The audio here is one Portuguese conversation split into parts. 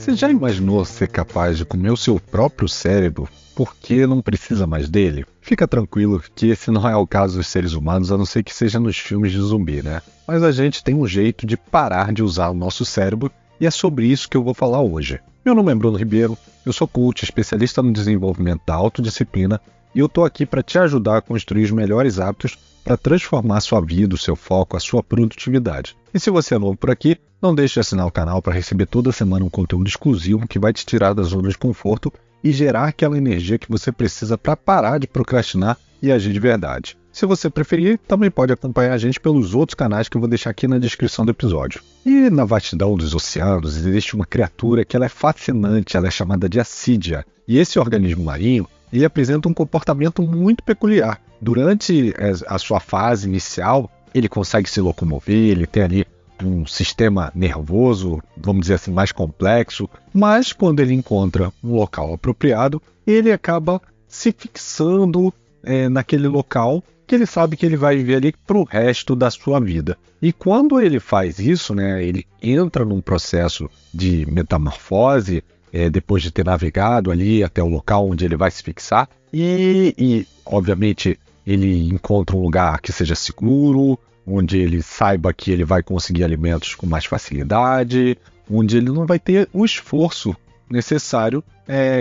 Você já imaginou ser capaz de comer o seu próprio cérebro porque não precisa mais dele? Fica tranquilo que esse não é o caso dos seres humanos, a não ser que seja nos filmes de zumbi, né? Mas a gente tem um jeito de parar de usar o nosso cérebro e é sobre isso que eu vou falar hoje. Meu nome é Bruno Ribeiro, eu sou coach, especialista no desenvolvimento da autodisciplina e eu tô aqui para te ajudar a construir os melhores hábitos para transformar a sua vida, o seu foco, a sua produtividade. E se você é novo por aqui, não deixe de assinar o canal para receber toda semana um conteúdo exclusivo que vai te tirar da zona de conforto e gerar aquela energia que você precisa para parar de procrastinar e agir de verdade. Se você preferir, também pode acompanhar a gente pelos outros canais que eu vou deixar aqui na descrição do episódio. E na vastidão dos oceanos existe uma criatura que ela é fascinante, ela é chamada de assídia. E esse organismo marinho, ele apresenta um comportamento muito peculiar. Durante a sua fase inicial, ele consegue se locomover, ele tem ali um sistema nervoso, vamos dizer assim, mais complexo, mas quando ele encontra um local apropriado, ele acaba se fixando naquele local que ele sabe que ele vai viver ali para o resto da sua vida. E quando ele faz isso, né, ele entra num processo de metamorfose, depois de ter navegado ali até o local onde ele vai se fixar, e obviamente ele encontra um lugar que seja seguro, onde ele saiba que ele vai conseguir alimentos com mais facilidade, onde ele não vai ter o esforço necessário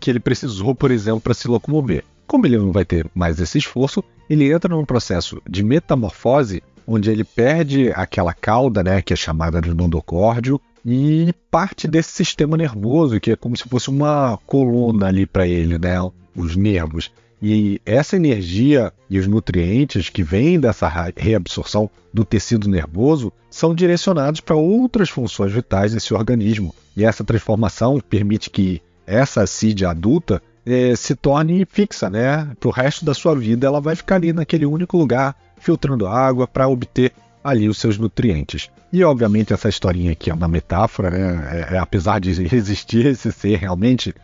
que ele precisou, por exemplo, para se locomover. Como ele não vai ter mais esse esforço, ele entra num processo de metamorfose, onde ele perde aquela cauda, né, que é chamada de nodocórdio, e parte desse sistema nervoso, que é como se fosse uma coluna ali para ele, né, os nervos. E essa energia e os nutrientes que vêm dessa reabsorção do tecido nervoso são direcionados para outras funções vitais desse organismo. E essa transformação permite que essa assídia adulta se torne fixa, né? Para o resto da sua vida ela vai ficar ali naquele único lugar, filtrando água para obter ali os seus nutrientes. E obviamente essa historinha aqui é uma metáfora, né? Apesar de existir esse ser realmente,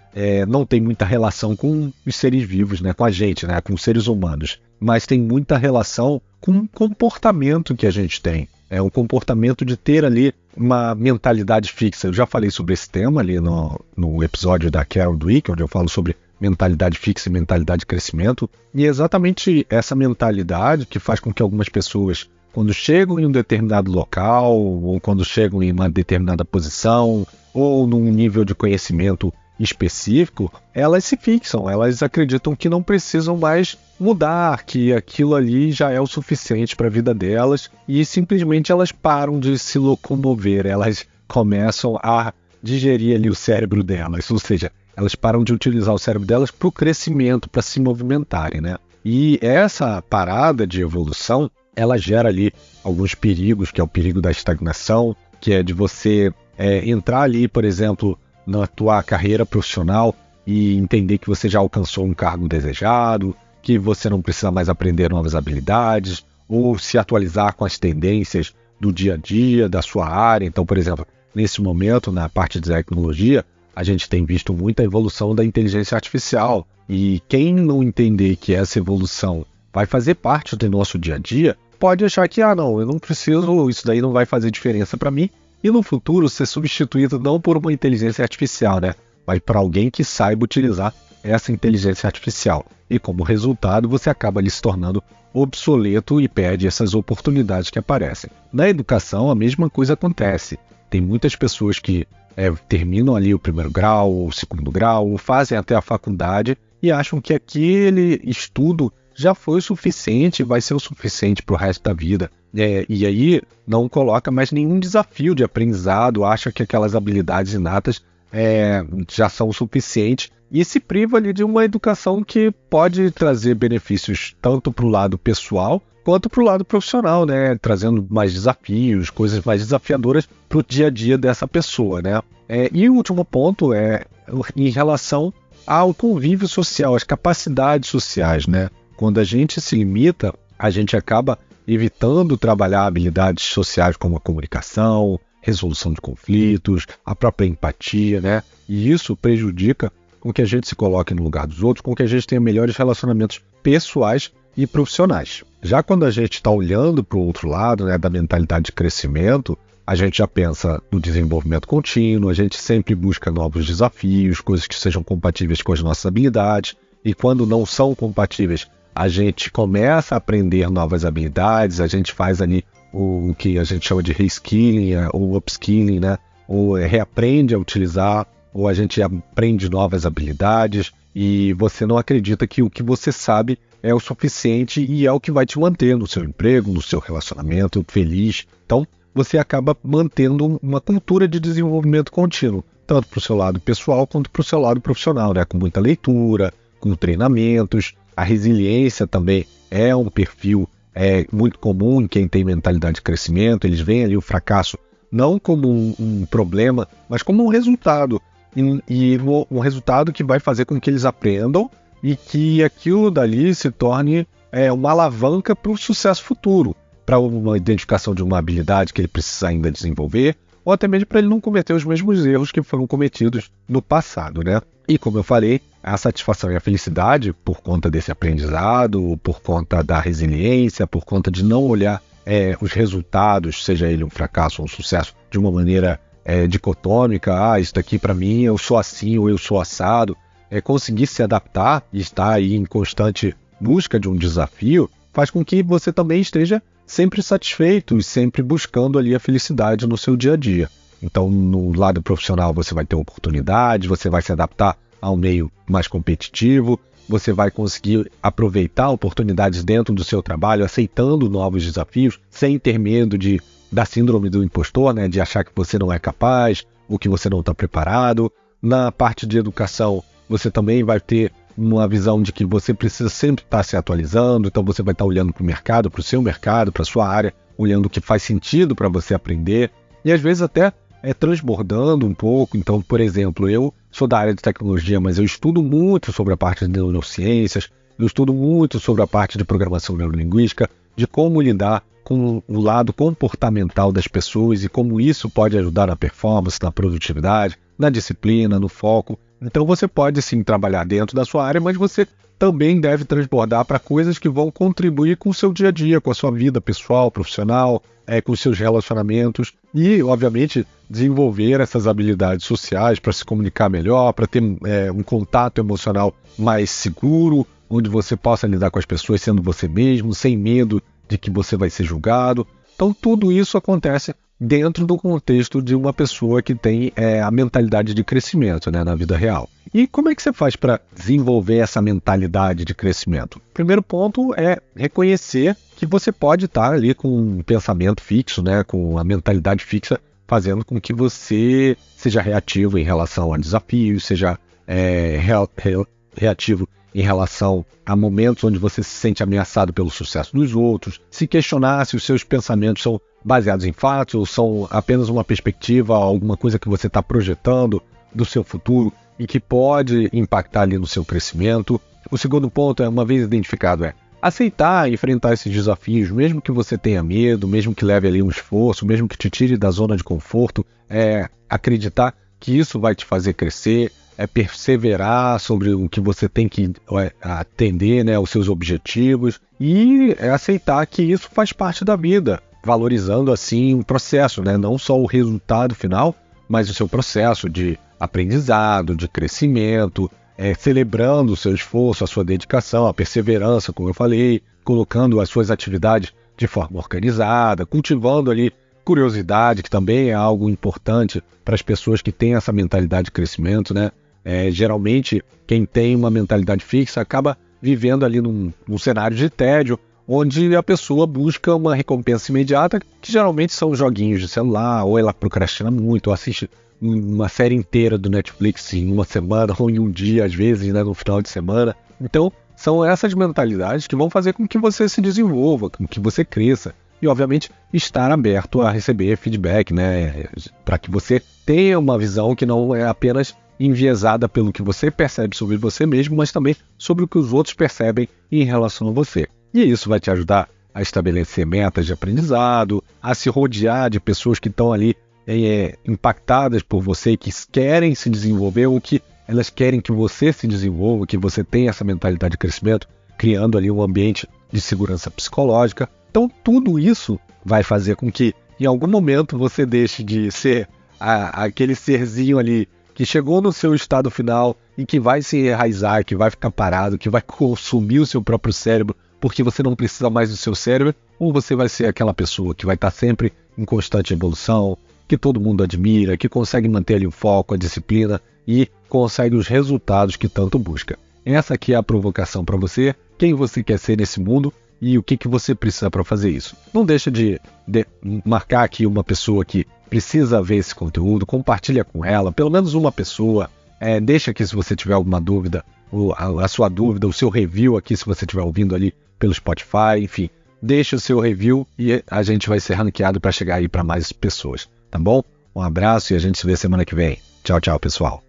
não tem muita relação com os seres vivos, né? Com a gente, né? Com os seres humanos, mas tem muita relação com o comportamento que a gente tem. É um comportamento de ter ali uma mentalidade fixa. Eu já falei sobre esse tema ali no episódio da Carol Dweck, onde eu falo sobre mentalidade fixa e mentalidade de crescimento. E é exatamente essa mentalidade que faz com que algumas pessoas, quando chegam em um determinado local, ou quando chegam em uma determinada posição, ou num nível de conhecimento específico, elas se fixam, elas acreditam que não precisam mais mudar, que aquilo ali já é o suficiente para a vida delas, e simplesmente elas param de se locomover, elas começam a digerir ali o cérebro delas, ou seja, elas param de utilizar o cérebro delas para o crescimento, para se movimentarem, né? E essa parada de evolução, ela gera ali alguns perigos, que é o perigo da estagnação, que é de você entrar ali, por exemplo, na tua carreira profissional e entender que você já alcançou um cargo desejado, que você não precisa mais aprender novas habilidades, ou se atualizar com as tendências do dia a dia, da sua área. Então, por exemplo, nesse momento, na parte de tecnologia, a gente tem visto muita evolução da inteligência artificial. E quem não entender que essa evolução vai fazer parte do nosso dia a dia, pode achar que, não, eu não preciso, isso daí não vai fazer diferença para mim. E no futuro ser substituído não por uma inteligência artificial, né? Mas por alguém que saiba utilizar essa inteligência artificial. E como resultado, você acaba ali se tornando obsoleto e perde essas oportunidades que aparecem. Na educação, a mesma coisa acontece. Tem muitas pessoas que terminam ali o primeiro grau, ou o segundo grau, ou fazem até a faculdade e acham que aquele estudo já foi o suficiente, vai ser o suficiente para o resto da vida. E aí não coloca mais nenhum desafio de aprendizado, acha que aquelas habilidades inatas já são o suficiente e se priva ali de uma educação que pode trazer benefícios tanto para o lado pessoal quanto para o lado profissional, né? Trazendo mais desafios, coisas mais desafiadoras para o dia a dia dessa pessoa, né? E o último ponto é em relação ao convívio social, às capacidades sociais, né? Quando a gente se limita, a gente acaba evitando trabalhar habilidades sociais como a comunicação, resolução de conflitos, a própria empatia, né? E isso prejudica com que a gente se coloque no lugar dos outros, com que a gente tenha melhores relacionamentos pessoais e profissionais. Já quando a gente está olhando para o outro lado, né, da mentalidade de crescimento, a gente já pensa no desenvolvimento contínuo, a gente sempre busca novos desafios, coisas que sejam compatíveis com as nossas habilidades, e quando não são compatíveis, a gente começa a aprender novas habilidades, a gente faz ali o que a gente chama de reskilling ou upskilling, né? Ou reaprende a utilizar, ou a gente aprende novas habilidades, e você não acredita que o que você sabe é o suficiente e é o que vai te manter no seu emprego, no seu relacionamento feliz. Então, você acaba mantendo uma cultura de desenvolvimento contínuo, tanto para o seu lado pessoal quanto para o seu lado profissional, né? Com muita leitura, com treinamentos. A resiliência também é um perfil muito comum em quem tem mentalidade de crescimento. Eles veem ali o fracasso não como um problema, mas como um resultado. E um resultado que vai fazer com que eles aprendam e que aquilo dali se torne uma alavanca para o sucesso futuro, para uma identificação de uma habilidade que ele precisa ainda desenvolver, ou até mesmo para ele não cometer os mesmos erros que foram cometidos no passado, né? E como eu falei, a satisfação e a felicidade por conta desse aprendizado, por conta da resiliência, por conta de não olhar os resultados, seja ele um fracasso ou um sucesso, de uma maneira dicotômica, isso daqui para mim, eu sou assim ou eu sou assado, conseguir se adaptar e estar aí em constante busca de um desafio, faz com que você também esteja sempre satisfeito e sempre buscando ali a felicidade no seu dia a dia. Então, no lado profissional, você vai ter oportunidades, você vai se adaptar a um meio mais competitivo, você vai conseguir aproveitar oportunidades dentro do seu trabalho, aceitando novos desafios, sem ter medo da síndrome do impostor, né, de achar que você não é capaz ou que você não está preparado. Na parte de educação, você também vai ter uma visão de que você precisa sempre estar se atualizando, então você vai estar olhando para o mercado, para o seu mercado, para a sua área, olhando o que faz sentido para você aprender, e às vezes até transbordando um pouco. Então, por exemplo, eu sou da área de tecnologia, mas eu estudo muito sobre a parte de neurociências, eu estudo muito sobre a parte de programação neurolinguística, de como lidar com o lado comportamental das pessoas e como isso pode ajudar na performance, na produtividade, na disciplina, no foco. Então você pode sim trabalhar dentro da sua área, mas você também deve transbordar para coisas que vão contribuir com o seu dia a dia, com a sua vida pessoal, profissional, com os seus relacionamentos e, obviamente, desenvolver essas habilidades sociais para se comunicar melhor, para ter um contato emocional mais seguro, onde você possa lidar com as pessoas sendo você mesmo, sem medo de que você vai ser julgado. Então tudo isso acontece dentro do contexto de uma pessoa que tem a mentalidade de crescimento, né, na vida real. E como é que você faz para desenvolver essa mentalidade de crescimento? O primeiro ponto é reconhecer que você pode estar ali com um pensamento fixo, né, com a mentalidade fixa, fazendo com que você seja reativo em relação a desafios, seja reativo em relação a momentos onde você se sente ameaçado pelo sucesso dos outros, se questionar se os seus pensamentos são baseados em fatos ou são apenas uma perspectiva, alguma coisa que você está projetando do seu futuro e que pode impactar ali no seu crescimento. O segundo ponto uma vez identificado, aceitar e enfrentar esses desafios, mesmo que você tenha medo, mesmo que leve ali um esforço, mesmo que te tire da zona de conforto, acreditar que isso vai te fazer crescer, perseverar sobre o que você tem que atender, né, os seus objetivos, e aceitar que isso faz parte da vida, valorizando assim o processo, né, não só o resultado final, mas o seu processo de aprendizado, de crescimento, celebrando o seu esforço, a sua dedicação, a perseverança, como eu falei, colocando as suas atividades de forma organizada, cultivando ali curiosidade, que também é algo importante para as pessoas que têm essa mentalidade de crescimento, né? Geralmente, quem tem uma mentalidade fixa acaba vivendo ali num cenário de tédio, onde a pessoa busca uma recompensa imediata, que geralmente são joguinhos de celular, ou ela procrastina muito, ou assiste uma série inteira do Netflix em uma semana, ou em um dia, às vezes, né, no final de semana. Então, são essas mentalidades que vão fazer com que você se desenvolva, com que você cresça. E, obviamente, estar aberto a receber feedback, né, para que você tenha uma visão que não é apenas enviesada pelo que você percebe sobre você mesmo, mas também sobre o que os outros percebem em relação a você. E isso vai te ajudar a estabelecer metas de aprendizado, a se rodear de pessoas que estão ali impactadas por você, que querem se desenvolver ou que elas querem que você se desenvolva, que você tenha essa mentalidade de crescimento, criando ali um ambiente de segurança psicológica. Então tudo isso vai fazer com que em algum momento você deixe de ser aquele serzinho ali que chegou no seu estado final e que vai se enraizar, que vai ficar parado, que vai consumir o seu próprio cérebro porque você não precisa mais do seu cérebro, ou você vai ser aquela pessoa que vai estar sempre em constante evolução, que todo mundo admira, que consegue manter ali o foco, a disciplina e consegue os resultados que tanto busca. Essa aqui é a provocação para você, quem você quer ser nesse mundo e o que você precisa para fazer isso. Não deixa de marcar aqui uma pessoa que precisa ver esse conteúdo, compartilha com ela, pelo menos uma pessoa. Deixa aqui se você tiver alguma dúvida, a sua dúvida, o seu review aqui se você estiver ouvindo ali pelo Spotify, enfim. Deixa o seu review e a gente vai ser ranqueado para chegar aí para mais pessoas, tá bom? Um abraço e a gente se vê semana que vem. Tchau, tchau, pessoal.